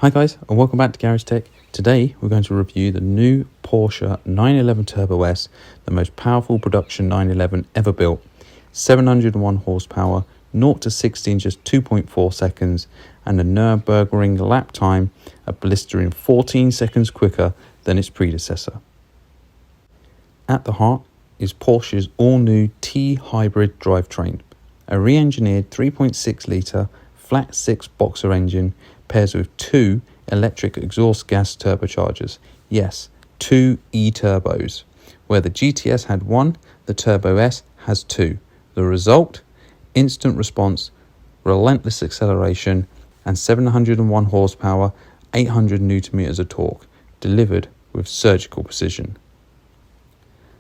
Hi guys, and welcome back to Garage Tech. Today we're going to review the new Porsche 911 Turbo S, the most powerful production 911 ever built. 701 horsepower, 0 to 60 in just 2.4 seconds, and a Nürburgring lap time a blistering 14 seconds quicker than its predecessor. At the heart is Porsche's all-new T-hybrid drivetrain, a re-engineered 3.6 litre flat 6 boxer engine pairs with two electric exhaust gas turbochargers. Yes, two eTurbos. Where the GTS had one, the Turbo S has two. The result? Instant response, relentless acceleration, and 701 horsepower, 800 newton meters of torque, delivered with surgical precision.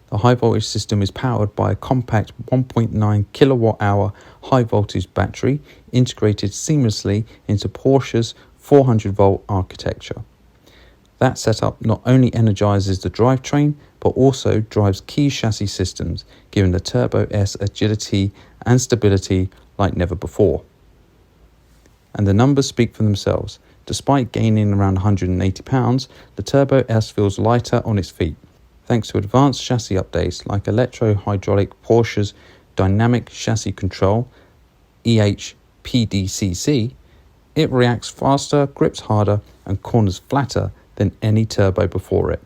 The high voltage system is powered by a compact 1.9 kilowatt hour high voltage battery integrated seamlessly into Porsche's 400 volt architecture. That setup not only energizes the drivetrain but also drives key chassis systems, giving the Turbo S agility and stability like never before. And the numbers speak for themselves. Despite gaining around 180 pounds, the Turbo S feels lighter on its feet. Thanks to advanced chassis updates like electro-hydraulic Porsche's dynamic chassis control, PDCC, it reacts faster, grips harder, and corners flatter than any turbo before it.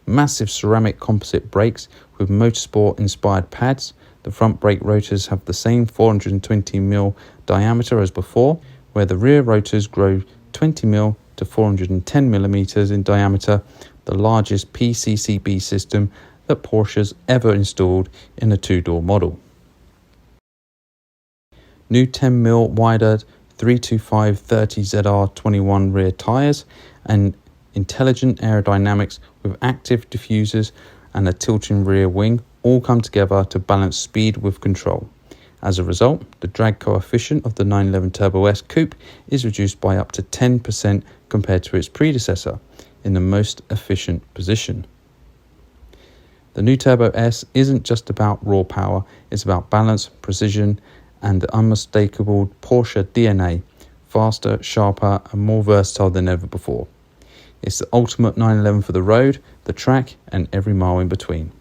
Massive ceramic composite brakes with motorsport-inspired pads. The front brake rotors have the same 420mm diameter as before, where the rear rotors grow 20mm to 410mm in diameter, the largest PCCB system that Porsche's ever installed in a two-door model. New 10mm wider 325/30ZR21 rear tyres and intelligent aerodynamics with active diffusers and a tilting rear wing all come together to balance speed with control. As a result, the drag coefficient of the 911 Turbo S Coupe is reduced by up to 10% compared to its predecessor in the most efficient position. The new Turbo S isn't just about raw power, it's about balance, precision, and the unmistakable Porsche DNA, faster, sharper, and more versatile than ever before. It's the ultimate 911 for the road, the track, and every mile in between.